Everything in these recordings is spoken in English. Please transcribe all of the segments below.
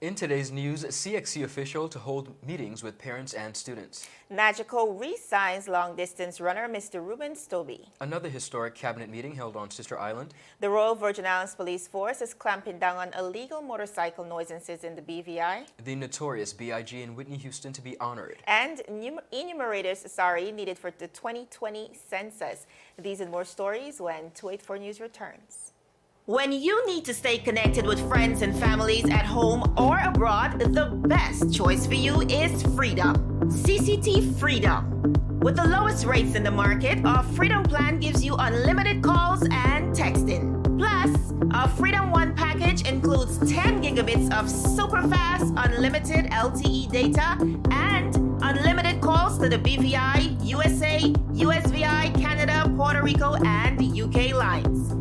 In today's news, CXC official to hold meetings with parents and students. Nagico re-signs long-distance runner Mr. Ruben Stobie. Another historic cabinet meeting held on Sister Island. The Royal Virgin Islands Police Force is clamping down on illegal motorcycle nuisances in the BVI. The notorious BIG in Whitney Houston to be honored. And enumerators, needed for the 2020 census. These and more stories when 284 News returns. When you need to stay connected with friends and families at home or abroad, the best choice for you is Freedom. CCT Freedom. With the lowest rates in the market, our Freedom plan gives you unlimited calls and texting. Plus, our Freedom One package includes 10 gigabits of super fast, unlimited LTE data and unlimited calls to the BVI, USA, USVI, Canada, Puerto Rico, and UK lines.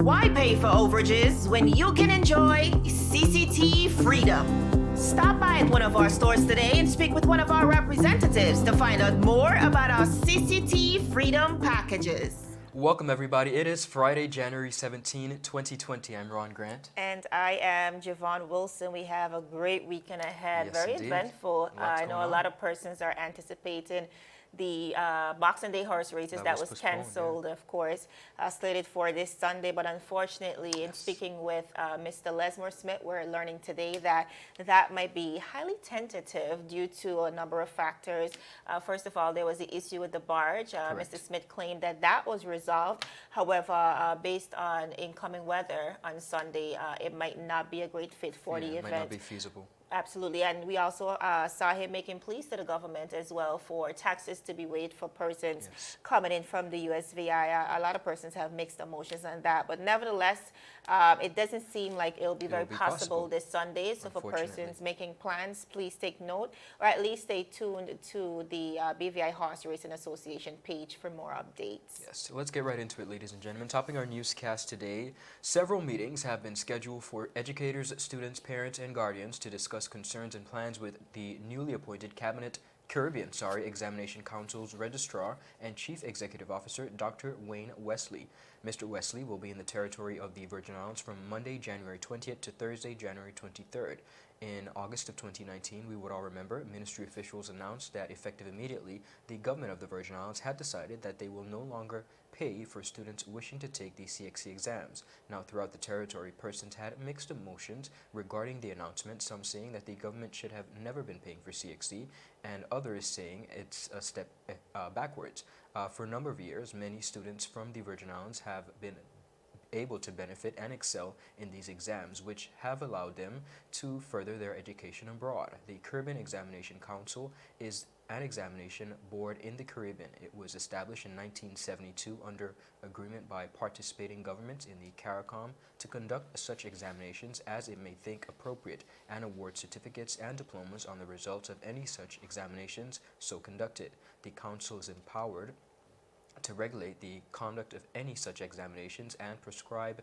Why pay for overages when you can enjoy CCT Freedom? Stop by at one of our stores today and speak with one of our representatives to find out more about our CCT Freedom packages. Welcome everybody. It is Friday, January 17, 2020. I'm Ron Grant. And I am Javon Wilson. We have a great weekend ahead. Yes, Very indeed. eventful. I know going a on. lot of persons are anticipating the Boxing Day horse races that was postponed, canceled, of course, slated for this Sunday. But unfortunately, in speaking with Mr. Lesmore Smith, we're learning today that that might be highly tentative due to a number of factors. First of all, there was the issue with the barge. Mr. Smith claimed that that was resolved. However, based on incoming weather on Sunday, it might not be a great fit for the It event. might not be feasible. Absolutely, and we also saw him making pleas to the government as well for taxes to be waived for persons coming in from the USVI. A lot of persons have mixed emotions on that, but nevertheless, it doesn't seem like it'll be very possible this Sunday. So for persons making plans, please take note, or at least stay tuned to the BVI Horse Racing Association page for more updates. Yes, so let's get right into it, ladies and gentlemen. Topping our newscast today, several meetings have been scheduled for educators, students, parents, and guardians to discuss concerns and plans with the newly appointed Caribbean Examination Council's Registrar and Chief Executive Officer, Dr. Wayne Wesley. Mr. Wesley will be in the territory of the Virgin Islands from Monday, January 20th to Thursday, January 23rd. In August of 2019, we would all remember, ministry officials announced that effective immediately, the government of the Virgin Islands had decided that they will no longer pay for students wishing to take the CXC exams. Now, throughout the territory, persons had mixed emotions regarding the announcement, some saying that the government should have never been paying for CXC, and others saying it's a step backwards. For a number of years, many students from the Virgin Islands have been able to benefit and excel in these exams, which have allowed them to further their education abroad. The Caribbean Examination Council is an examination board in the Caribbean. It was established in 1972 under agreement by participating governments in the CARICOM to conduct such examinations as it may think appropriate and award certificates and diplomas on the results of any such examinations so conducted. The council is empowered to regulate the conduct of any such examinations and prescribe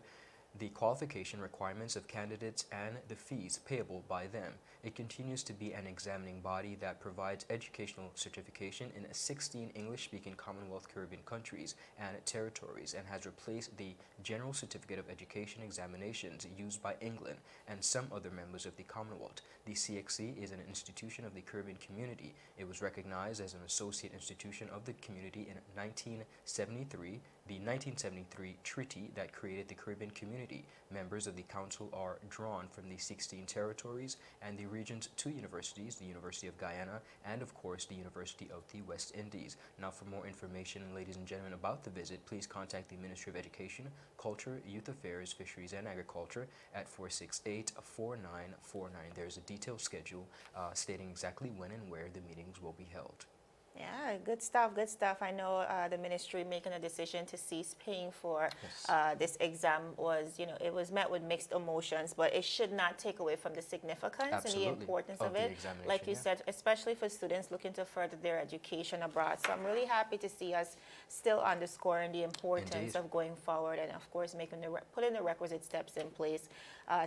the qualification requirements of candidates and the fees payable by them. It continues to be an examining body that provides educational certification in 16 English-speaking Commonwealth Caribbean countries and territories and has replaced the General Certificate of Education examinations used by England and some other members of the Commonwealth. The CXC is an institution of the Caribbean community. It was recognized as an associate institution of the community in 1973. The 1973 treaty that created the Caribbean community. Members of the council are drawn from the 16 territories and the region's 2 universities, the University of Guyana and of course the University of the West Indies. Now, for more information, ladies and gentlemen, about the visit, please contact the Ministry of Education, Culture, Youth Affairs, Fisheries and Agriculture at 468-4949. There's a detailed schedule stating exactly when and where the meetings will be held. Yeah, good stuff, good stuff. I know the ministry making a decision to cease paying for this exam was, it was met with mixed emotions, but it should not take away from the significance and the importance of it. Like you said, especially for students looking to further their education abroad. So I'm really happy to see us still underscoring the importance of going forward and, of course, putting the requisite steps in place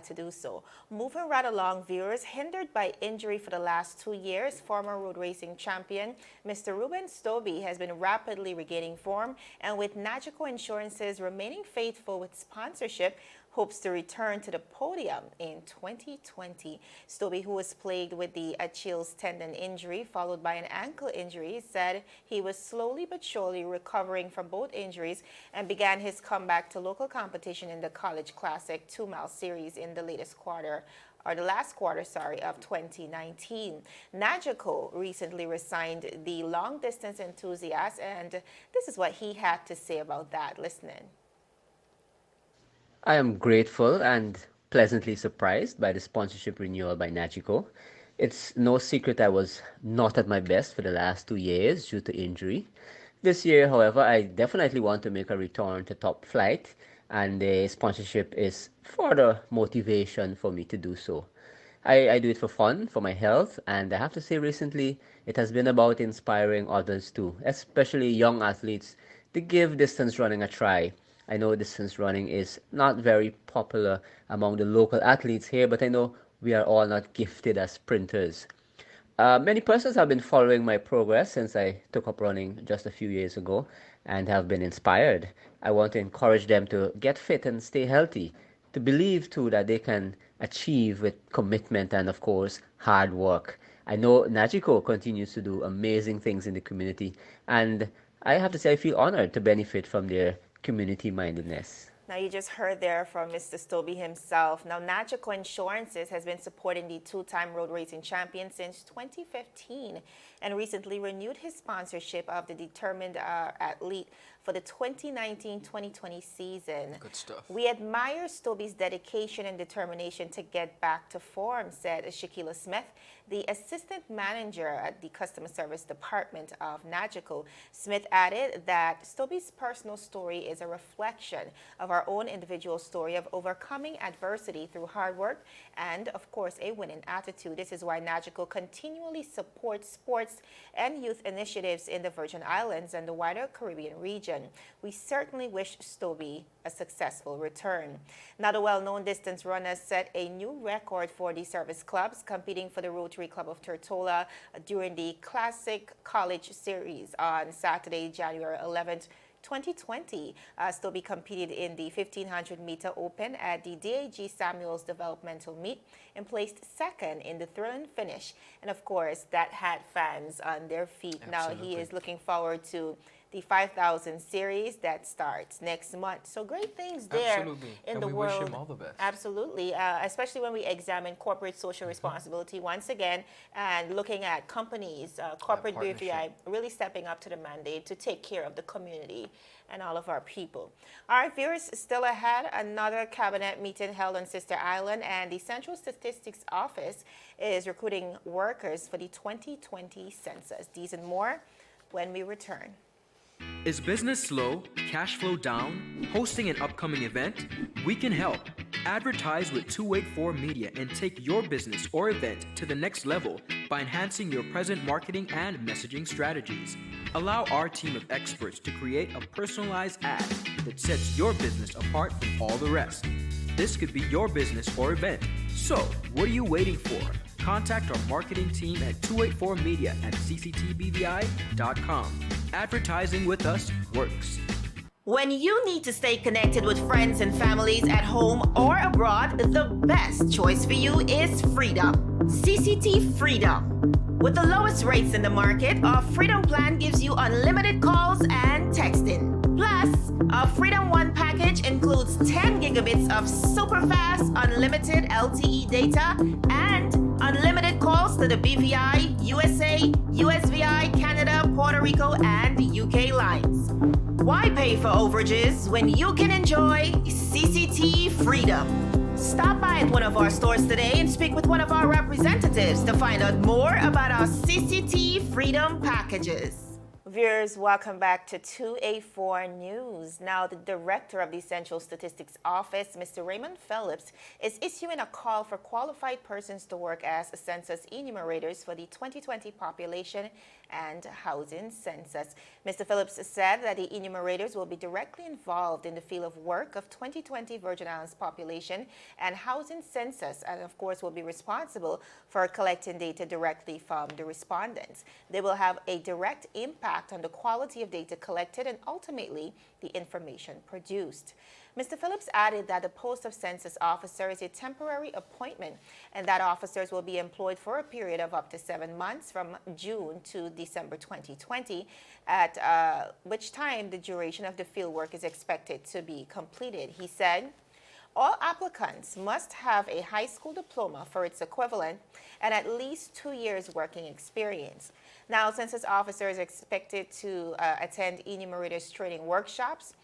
to do so. Moving right along, viewers, hindered by injury for the last 2 years, former road racing champion, Mr. Mr. Ruben Stobie has been rapidly regaining form, and with Nagico Insurances remaining faithful with sponsorship, hopes to return to the podium in 2020. Stobie, who was plagued with the Achilles tendon injury followed by an ankle injury, said he was slowly but surely recovering from both injuries and began his comeback to local competition in the College Classic 2-mile series in the last quarter of 2019. Nagico recently resigned the long-distance enthusiast, and this is what he had to say about that. Listen in. I am grateful and pleasantly surprised by the sponsorship renewal by Nagico. It's no secret I was not at my best for the last 2 years due to injury. This year, however, I definitely want to make a return to top flight, and the sponsorship is further motivation for me to do so. I do it for fun, for my health, and I have to say recently it has been about inspiring others too, especially young athletes, to give distance running a try. I know distance running is not very popular among the local athletes here, but I know we are all not gifted as sprinters. Many persons have been following my progress since I took up running just a few years ago and have been inspired. I want to encourage them to get fit and stay healthy, to believe too that they can achieve with commitment and, of course, hard work. I know Nagico continues to do amazing things in the community, and I have to say I feel honored to benefit from their community mindedness. Now, you just heard there from Mr. Stobie himself. Now, Nagico Insurances has been supporting the two-time road racing champion since 2015 and recently renewed his sponsorship of the determined athlete for the 2019-2020 season. Good stuff. We admire Stobie's dedication and determination to get back to form, said Shaquila Smith, the assistant manager at the customer service department of Nagico. Smith added that Stobie's personal story is a reflection of our own individual story of overcoming adversity through hard work and, of course, a winning attitude. This is why Nagico continually supports sports and youth initiatives in the Virgin Islands and the wider Caribbean region. We certainly wish Stobie a successful return. Now, the well-known distance runner set a new record for the service clubs competing for the Rotary Club of Tortola during the Classic College Series on Saturday, January 11th, 2020. Stobie competed in the 1500-meter open at the DAG Samuels Developmental Meet and placed second in the thrilling finish. And of course, that had fans on their feet. Absolutely. Now he is looking forward to the 5,000 series that starts next month. So great things there. Absolutely. In and the we world. wish him all the best. Absolutely, especially when we examine corporate social responsibility once again and looking at companies, corporate partnership. BVI, really stepping up to the mandate to take care of the community and all of our people. All right, viewers, still ahead, another cabinet meeting held on Sister Island, and the Central Statistics Office is recruiting workers for the 2020 census. These and more when we return. Is business slow? Cash flow down? Hosting an upcoming event? We can help. Advertise with 284 Media and take your business or event to the next level by enhancing your present marketing and messaging strategies. Allow our team of experts to create a personalized ad that sets your business apart from all the rest. This could be your business or event. So, what are you waiting for? Contact our marketing team at 284media at cctbvi.com. Advertising with us works. When you need to stay connected with friends and families at home or abroad, the best choice for you is Freedom. CCT Freedom. With the lowest rates in the market, our Freedom plan gives you unlimited calls and texting. Plus, our Freedom One package includes 10 gigabits of super fast unlimited LTE data and unlimited calls to the BVI, USA, USVI, Canada, Puerto Rico, and UK lines. Why pay for overages when you can enjoy CCT Freedom? Stop by at one of our stores today and speak with one of our representatives to find out more about our CCT Freedom packages. Viewers, welcome back to 284 News. Now, the director of the Central Statistics Office, Mr. Raymond Phillips, is issuing a call for qualified persons to work as census enumerators for the 2020 population and Housing Census. Mr. Phillips said that the enumerators will be directly involved in the field of work of 2020 Virgin Islands population and housing census, and of course will be responsible for collecting data directly from the respondents. They will have a direct impact on the quality of data collected and ultimately the information produced. Mr. Phillips added that the post of census officer is a temporary appointment and that officers will be employed for a period of up to 7 months from June to December 2020, at which time the duration of the fieldwork is expected to be completed. He said, all applicants must have a high school diploma for its equivalent and at least 2 years working experience. Now, census officers are expected to attend enumerators training workshops,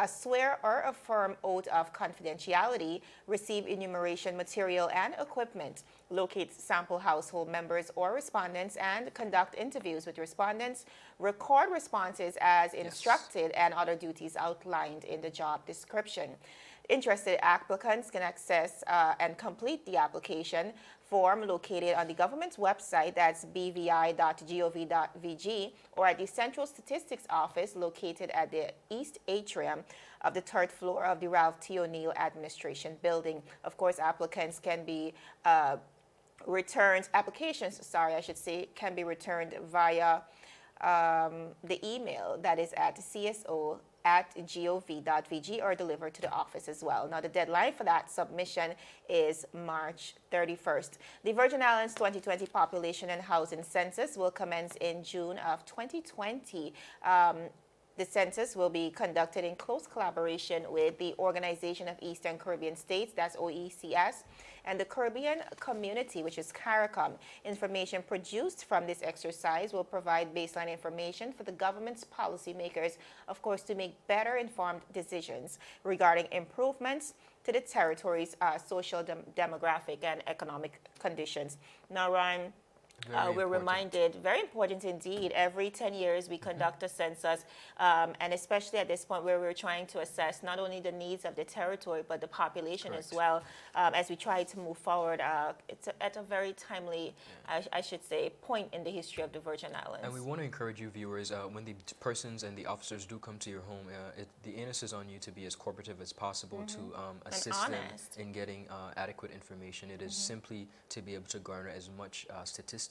swear or affirm oath of confidentiality, receive enumeration material and equipment, locate sample household members or respondents, and conduct interviews with respondents, record responses as instructed, and other duties outlined in the job description. Interested applicants can access and complete the application form located on the government's website, that's bvi.gov.vg, or at the Central Statistics Office located at the East Atrium of the third floor of the Ralph T. O'Neill Administration Building. Of course, applicants can be can be returned via the email that is at cso@gov.vg or delivered to the office as well. Now, the deadline for that submission is March 31st. The Virgin Islands 2020 Population and Housing Census will commence in June of 2020. The census will be conducted in close collaboration with the Organization of Eastern Caribbean States, that's OECS, and the Caribbean Community, which is CARICOM. Information produced from this exercise will provide baseline information for the government's policymakers, of course, to make better informed decisions regarding improvements to the territory's social, demographic, and economic conditions. Now, Ryan, we're reminded, very important indeed, every 10 years we conduct a census, and especially at this point where we're trying to assess not only the needs of the territory but the population as well, as we try to move forward. It's at a very timely, I should say, point in the history of the Virgin Islands. And we want to encourage you viewers, when the persons and the officers do come to your home, the onus is on you to be as cooperative as possible to assist them in getting adequate information. It is simply to be able to garner as much statistics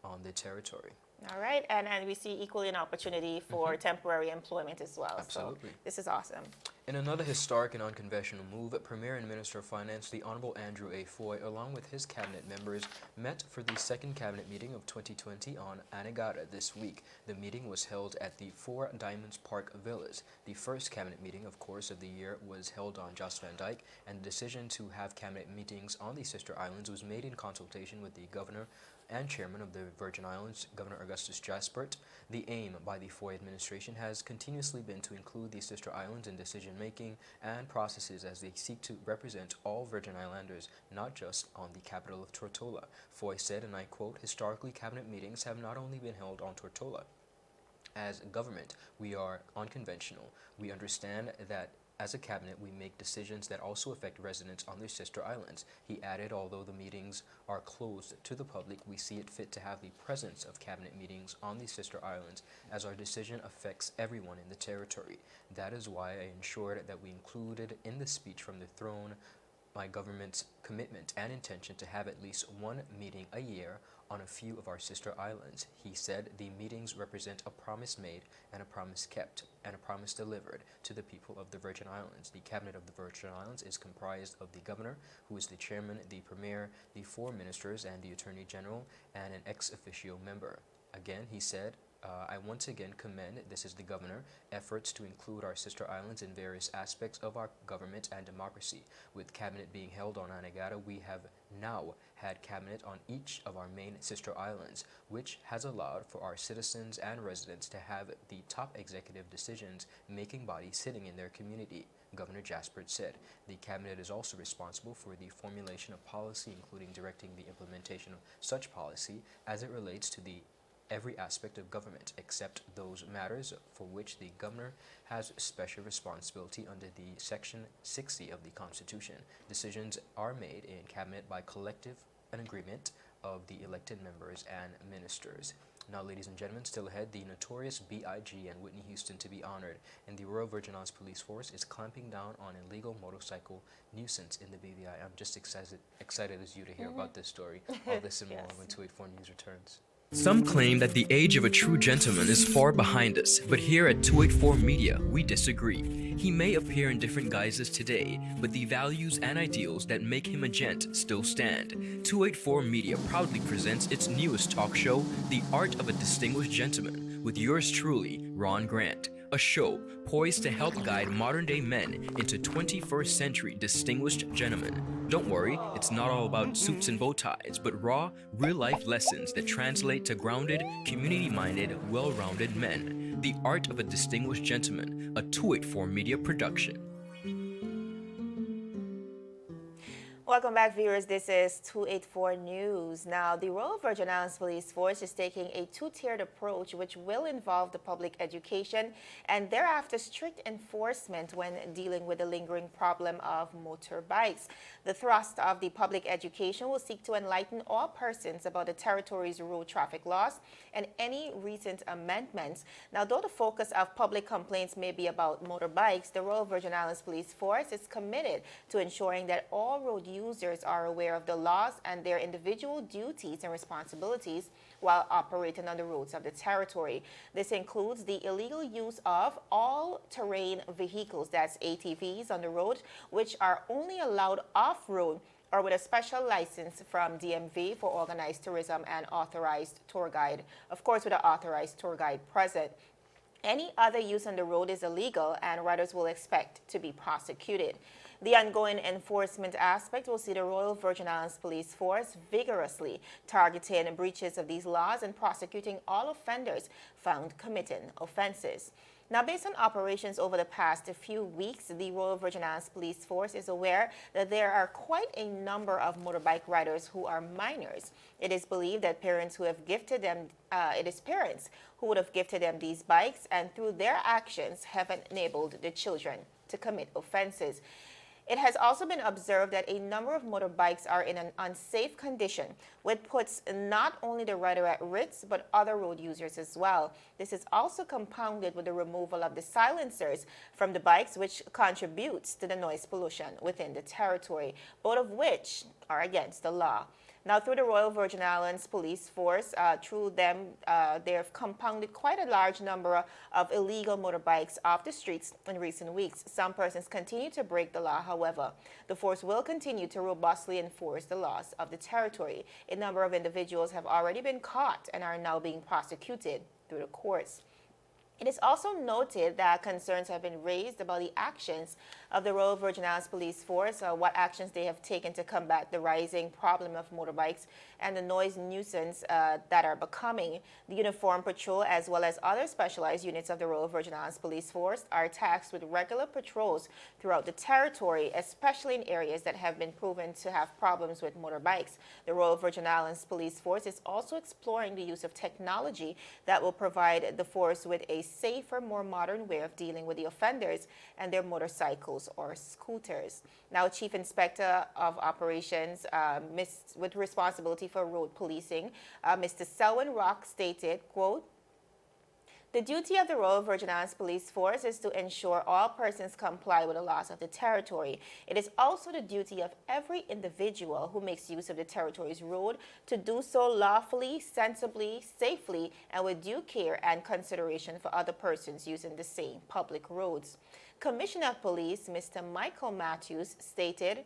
on the territory. All right, and we see equally an opportunity for temporary employment as well. Absolutely. So this is awesome. In another historic and unconventional move, Premier and Minister of Finance, the Honorable Andrew A. Foy, along with his cabinet members, met for the second cabinet meeting of 2020 on Anegada this week. The meeting was held at the Four Diamonds Park Villas. The first cabinet meeting, of course, of the year was held on Jost Van Dyke, and the decision to have cabinet meetings on the sister islands was made in consultation with the governor and chairman of the Virgin Islands, Governor Augustus Jaspert. The aim by the Foy administration has continuously been to include the sister islands in decision-making and processes as they seek to represent all Virgin Islanders, not just on the capital of Tortola. Foy said, and I quote, "Historically, cabinet meetings have not only been held on Tortola. As government, we are unconventional. We understand that as a cabinet, we make decisions that also affect residents on their sister islands." He added, although the meetings are closed to the public, we see it fit to have the presence of cabinet meetings on the sister islands as our decision affects everyone in the territory. That is why I ensured that we included in the speech from the throne my government's commitment and intention to have at least one meeting a year on a few of our sister islands. He said the meetings represent a promise made and a promise kept and a promise delivered to the people of the Virgin Islands. The cabinet of the Virgin Islands is comprised of the governor, who is the chairman, the premier, the four ministers, and the attorney general, and an ex officio member. Again, he said, I once again commend, this is the governor, efforts to include our sister islands in various aspects of our government and democracy. With cabinet being held on Anegada, we have now had cabinet on each of our main sister islands, which has allowed for our citizens and residents to have the top executive decisions-making body sitting in their community. Governor Jaspert said. The cabinet is also responsible for the formulation of policy, including directing the implementation of such policy as it relates to the every aspect of government except those matters for which the governor has special responsibility under the Section 60 of the Constitution. Decisions are made in cabinet by collective agreement of the elected members and ministers. Now, ladies and gentlemen, still ahead, the notorious B.I.G. and Whitney Houston to be honored, and the Royal Virgin Islands Police Force is clamping down on illegal motorcycle nuisance in the BVI. I'm just excited as you to hear about this story. All this and more Yes. when 284 News returns. Some claim that the age of a true gentleman is far behind us, but here at 284 Media, we disagree. He may appear in different guises today, but the values and ideals that make him a gent still stand. 284 Media proudly presents its newest talk show, The Art of a Distinguished Gentleman, with yours truly, Ron Grant. A show poised to help guide modern-day men into 21st century distinguished gentlemen. Don't worry, it's not all about suits and bow ties, but raw, real-life lessons that translate to grounded, community-minded, well-rounded men. The Art of a Distinguished Gentleman, a 284 Media production. Welcome back, viewers. This is 284 News. Now, the Royal Virgin Islands Police Force is taking a two-tiered approach which will involve the public education and thereafter strict enforcement when dealing with the lingering problem of motorbikes. The thrust of the public education will seek to enlighten all persons about the territory's road traffic laws and any recent amendments. Now, though the focus of public complaints may be about motorbikes, the Royal Virgin Islands Police Force is committed to ensuring that all road users are aware of the laws and their individual duties and responsibilities while operating on the roads of the territory. This includes the illegal use of all-terrain vehicles, that's ATVs, on the road, which are only allowed off-road or with a special license from DMV for organized tourism and authorized tour guide, of course with an authorized tour guide present. Any other use on the road is illegal and riders will expect to be prosecuted. The ongoing enforcement aspect will see the Royal Virgin Islands Police Force vigorously targeting breaches of these laws and prosecuting all offenders found committing offenses. Now, based on operations over the past few weeks, the Royal Virgin Islands Police Force is aware that there are quite a number of motorbike riders who are minors. It is believed that parents who have gifted them, parents who would have gifted them these bikes and through their actions have enabled the children to commit offenses. It has also been observed that a number of motorbikes are in an unsafe condition, which puts not only the rider at risk, but other road users as well. This is also compounded with the removal of the silencers from the bikes, which contributes to the noise pollution within the territory, both of which are against the law. Now, through the Royal Virgin Islands Police Force, through them, they have compounded quite a large number of illegal motorbikes off the streets in recent weeks. Some persons continue to break the law, however. The force will continue to robustly enforce the laws of the territory. A number of individuals have already been caught and are now being prosecuted through the courts. It is also noted that concerns have been raised about the actions of the Royal Virgin Islands Police Force, what actions they have taken to combat the rising problem of motorbikes and the noise nuisance that are becoming. The Uniform Patrol, as well as other specialized units of the Royal Virgin Islands Police Force, are tasked with regular patrols throughout the territory, especially in areas that have been proven to have problems with motorbikes. The Royal Virgin Islands Police Force is also exploring the use of technology that will provide the force with a safer, more modern way of dealing with the offenders and their motorcycles or scooters. Now, Chief Inspector of Operations with responsibility for road policing, Mr. Selwyn Rock stated, quote, "The duty of the Royal Virgin Islands Police Force is to ensure all persons comply with the laws of the territory. It is also the duty of every individual who makes use of the territory's road to do so lawfully, sensibly, safely, and with due care and consideration for other persons using the same public roads." Commissioner of Police, Mr. Michael Matthews, stated,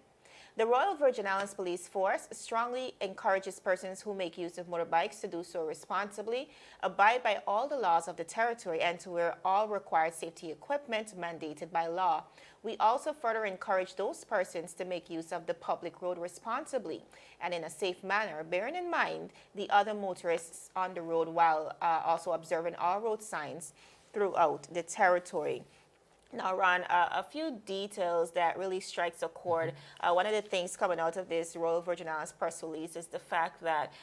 "The Royal Virgin Islands Police Force strongly encourages persons who make use of motorbikes to do so responsibly, abide by all the laws of the territory, and to wear all required safety equipment mandated by law. We also further encourage those persons to make use of the public road responsibly and in a safe manner, bearing in mind the other motorists on the road while also observing all road signs throughout the territory." Now, Ron, a few details that really strikes a chord. One of the things coming out of this Royal Virgin Islands press release is the fact that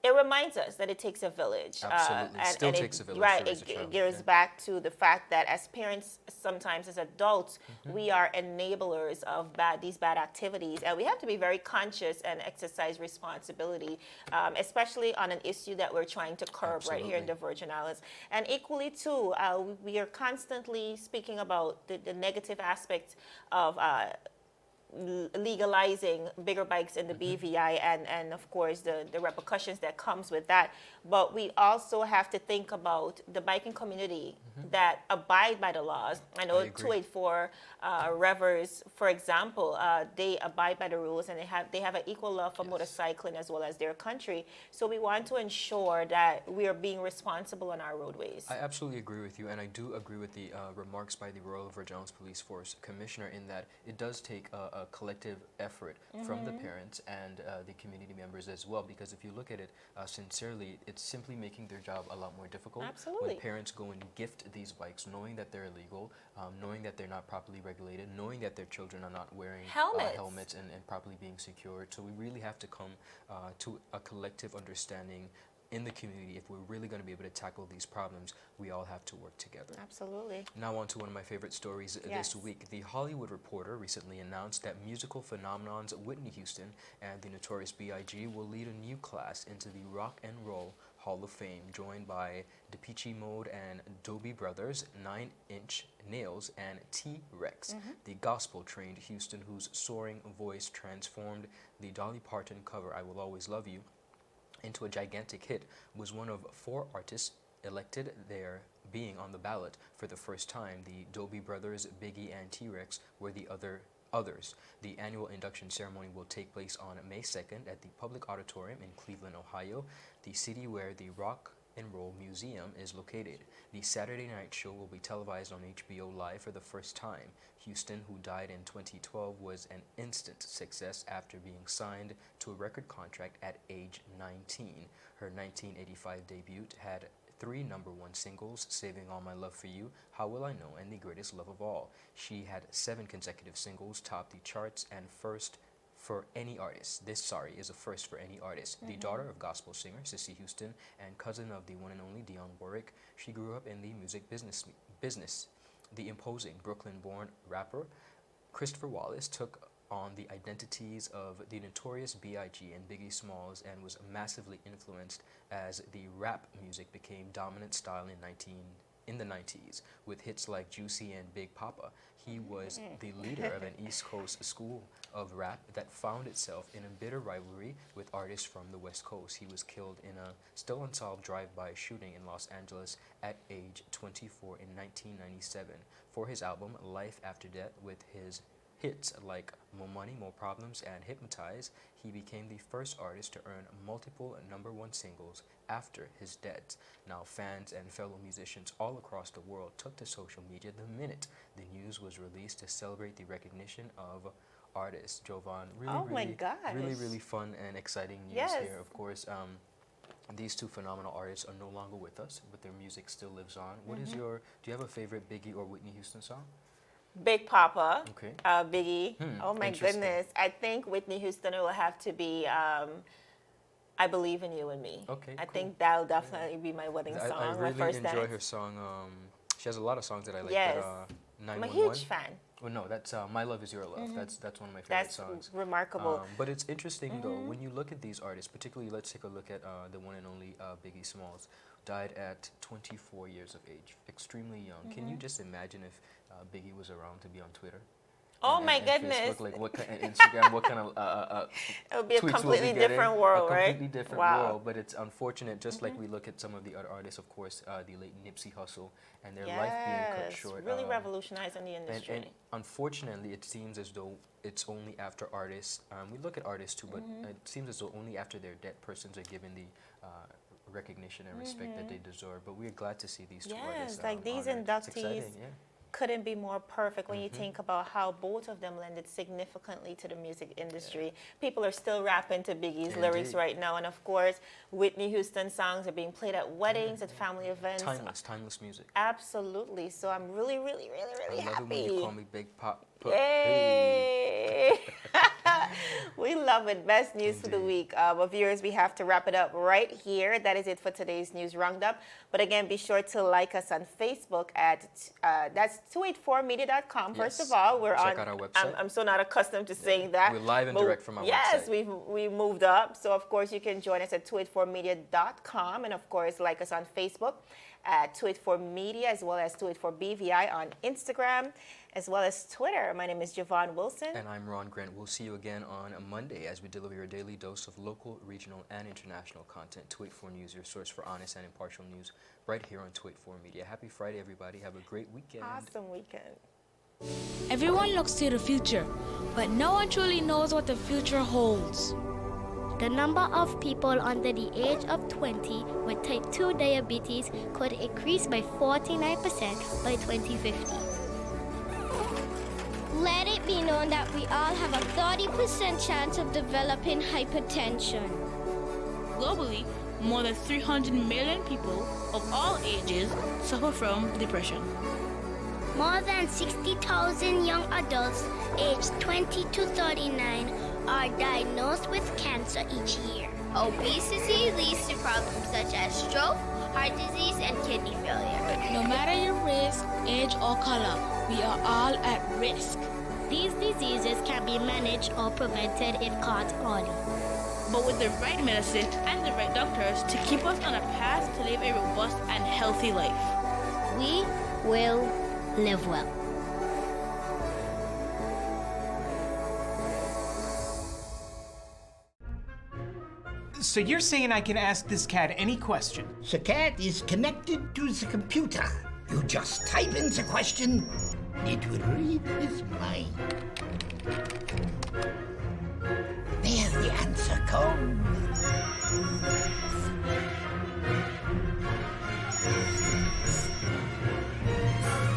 it reminds us that it takes a village. Absolutely. Still and takes a village right, to raise a child. it gears Yeah. back to the fact that as parents, sometimes as adults, Mm-hmm. we are enablers of these bad activities. And we have to be very conscious and exercise responsibility, especially on an issue that we're trying to curb right here in Absolutely. the Virgin Islands. And equally, too, we are constantly speaking about the negative aspects of legalizing bigger bikes in the BVI and of course the repercussions that comes with that. But we also have to think about the biking community that abide by the laws. I know I agree. 284 revers, for example, they abide by the rules and they have an equal love for motorcycling as well as their country. So we want to ensure that we are being responsible on our roadways. I absolutely agree with you, and I do agree with the remarks by the Royal Virgin Islands Police Force Commissioner in that it does take a collective effort from the parents and the community members as well, because if you look at it sincerely, it's simply making their job a lot more difficult. Absolutely. When parents go and gift these bikes knowing that they're illegal, knowing that they're not properly regulated, knowing that their children are not wearing Helmets. and properly being secured. So we really have to come to a collective understanding in the community. If we're really going to be able to tackle these problems, we all have to work together. Absolutely. Now on to one of my favorite stories Yes. this week. The Hollywood Reporter recently announced that musical phenomenons Whitney Houston and the Notorious B.I.G. will lead a new class into the Rock and Roll Hall of Fame, joined by Depeche Mode and Doobie Brothers, 9 Inch Nails, and T-Rex. The gospel-trained Houston, whose soaring voice transformed the Dolly Parton cover "I Will Always Love You" into a gigantic hit, was one of 4 artists elected there, being on the ballot for the first time. The Doobie Brothers, Biggie, and T-Rex were the others. The annual induction ceremony will take place on May 2nd at the Public Auditorium in Cleveland, Ohio, the city where the Rock and Roll Museum is located. The Saturday night show will be televised on HBO Live for the first time. Houston, who died in 2012, was an instant success after being signed to a record contract at age 19. Her 1985 debut had 3 number-1 singles: Saving All My Love for You, How Will I Know, and The Greatest Love of All. She had 7 consecutive singles top the charts and first for any artist. This is a first for any artist. The daughter of gospel singer Cissy Houston and cousin of the one and only Dionne Warwick, she grew up in the music business. The imposing Brooklyn-born rapper Christopher Wallace took on the identities of the Notorious B.I.G. and Biggie Smalls and was massively influenced as the rap music became dominant style in the 90s, with hits like Juicy and Big Papa. He was the leader of an East Coast school of rap that found itself in a bitter rivalry with artists from the West Coast. He was killed in a still unsolved drive-by shooting in Los Angeles at age 24 in 1997. For his album Life After Death, with his hits like More Money, More Problems, and Hypnotize, he became the first artist to earn multiple number-1 singles after his death. Now, fans and fellow musicians all across the world took to social media the minute the news was released to celebrate the recognition of artists. Jovan, Oh my gosh. really fun and exciting news Yes. here. Of course, these 2 phenomenal artists are no longer with us, but their music still lives on. What is do you have a favorite Biggie or Whitney Houston song? Big Papa, Okay. Biggie. Oh my interesting. goodness. I think Whitney Houston will have to be I Believe in You and Me. Okay, I cool. think that'll definitely be my wedding song, I my really first enjoy dance. her song. She has a lot of songs that I like. Yes. But, I'm a 911. huge fan. Well, no, that's My Love Is Your Love. That's one of my favorite That's songs. remarkable. But it's interesting though, when you look at these artists, particularly let's take a look at the one and only Biggie Smalls, died at 24 years of age, extremely young. Can you just imagine if Biggie was around to be on Twitter? Oh and- my and goodness. Facebook, like what kind, and Instagram, what kind of It would be a tweets will completely be getting? different world, a right? completely different Wow. world. But it's unfortunate, just like we look at some of the other artists, of course, the late Nipsey Hussle, and their life being cut short. Really revolutionizing the industry. And unfortunately, it seems as though it's only after artists, we look at artists too, but it seems as though only after they're dead, persons are given the recognition and respect that they deserve. But we're glad to see these 2 artists. Yes, like these honored. It's inductees exciting, yeah. couldn't be more perfect when you think about how both of them lended significantly to the music industry. People are still rapping to Biggie's lyrics Indeed. right now, and of course, Whitney Houston songs are being played at weddings, at family events. Timeless music. Absolutely. So I'm really, really, really, really I love it when happy. you call me Big Pop. Yay! We love it. Best news for the Indeed. week. But viewers, we have to wrap it up right here. That is it for today's news roundup. But again, be sure to like us on Facebook at that's 284media.com. First Yes. of all, we're Check on. out our website. I'm so not accustomed to saying that. We're live and but direct from our yes, website. we moved up. So of course you can join us at 284media.com, and of course like us on Facebook at 284media, as well as 284BVI on Instagram, as well as Twitter. My name is Javon Wilson. And I'm Ron Grant. We'll see you again on a Monday as we deliver your daily dose of local, regional, and international content. 284 News, your source for honest and impartial news, right here on 284 Media. Happy Friday, everybody. Have a great weekend. Awesome weekend. Everyone looks to the future, but no one truly knows what the future holds. The number of people under the age of 20 with type 2 diabetes could increase by 49% by 2050. Let it be known that we all have a 30% chance of developing hypertension. Globally, more than 300 million people of all ages suffer from depression. More than 60,000 young adults aged 20 to 39 are diagnosed with cancer each year. Obesity leads to problems such as stroke, heart disease, and kidney failure. No matter your race, age, or color, we are all at risk. These diseases can be managed or prevented if caught early. But with the right medicine and the right doctors to keep us on a path to live a robust and healthy life. We will live well. So you're saying I can ask this cat any question? The cat is connected to the computer. You just type in the question, it will read his mind. There the answer comes.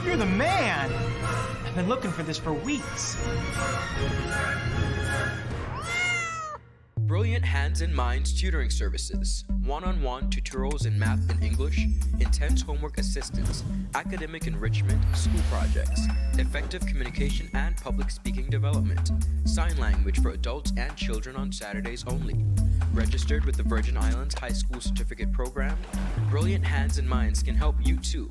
You're the man! I've been looking for this for weeks. Brilliant Hands and Minds tutoring services, one-on-one tutorials in math and English, intense homework assistance, academic enrichment, school projects, effective communication and public speaking development, sign language for adults and children on Saturdays only. Registered with the Virgin Islands High School Certificate Program, Brilliant Hands and Minds can help you too.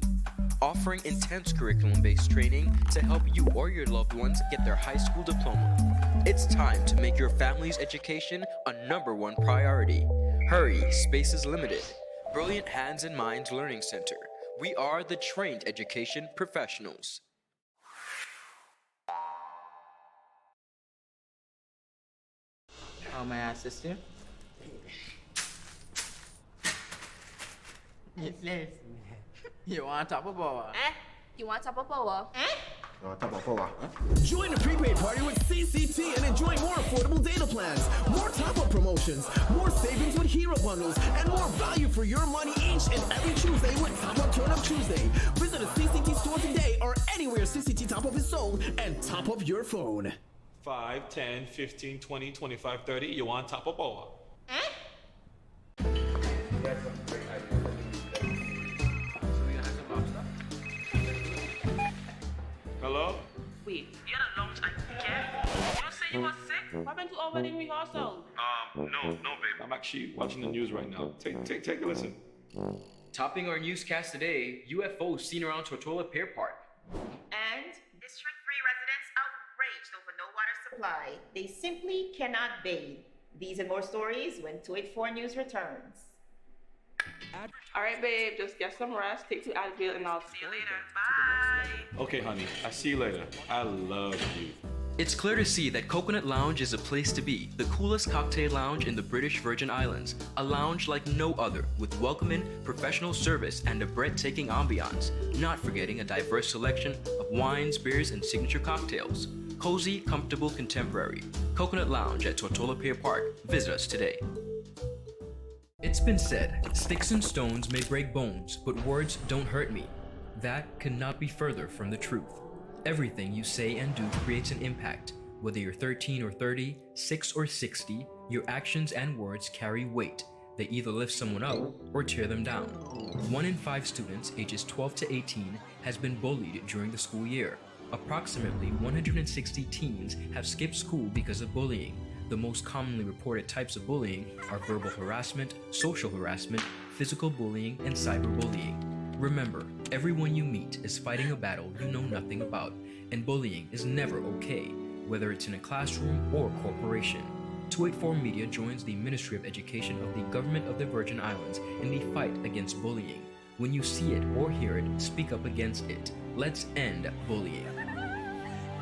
Offering intense curriculum-based training to help you or your loved ones get their high school diploma. It's time to make your family's education a #1 priority. Hurry, space is limited. Brilliant Hands and Minds Learning Center. We are the trained education professionals. How may I assist you? Yes. You want top of our? You want top of power? Join the prepaid party with CCT and enjoy more affordable data plans, more top-up promotions, more savings with hero bundles, and more value for your money each and every Tuesday with Top Up Turn Up Tuesday. Visit a CCT store today or anywhere CCT Top Up is sold and top up your phone. 5, 10, 15, 20, 25, 30. You want top of power? Hello? Wait, you had a long time. Yeah? You say you were sick? What happened to our wedding rehearsal? No, babe. I'm actually watching the news right now. Take a listen. Topping our newscast today, UFOs seen around Tortola Pier Park. And District 3 residents outraged over no water supply. They simply cannot bathe. These and more stories when 284 News returns. All right, babe, just get some rest, take 2 Advil, and I'll see you later. Bye. Okay, honey. I see you later. I love you. It's clear to see that Coconut Lounge is a place to be, the coolest cocktail lounge in the British Virgin Islands. A lounge like no other, with welcoming, professional service, and a breathtaking ambiance. Not forgetting a diverse selection of wines, beers, and signature cocktails. Cozy, comfortable, contemporary. Coconut Lounge at Tortola Pier Park. Visit us today. It's been said, sticks and stones may break bones, but words don't hurt me. That could not be further from the truth. Everything you say and do creates an impact. Whether you're 13 or 30, 6 or 60, your actions and words carry weight. They either lift someone up or tear them down. 1 in 5 students ages 12 to 18 has been bullied during the school year. Approximately 160 teens have skipped school because of bullying. The most commonly reported types of bullying are verbal harassment, social harassment, physical bullying, and cyberbullying. Remember, everyone you meet is fighting a battle you know nothing about, and bullying is never okay, whether it's in a classroom or corporation. 284 Media joins the Ministry of Education of the Government of the Virgin Islands in the fight against bullying. When you see it or hear it, speak up against it. Let's end bullying.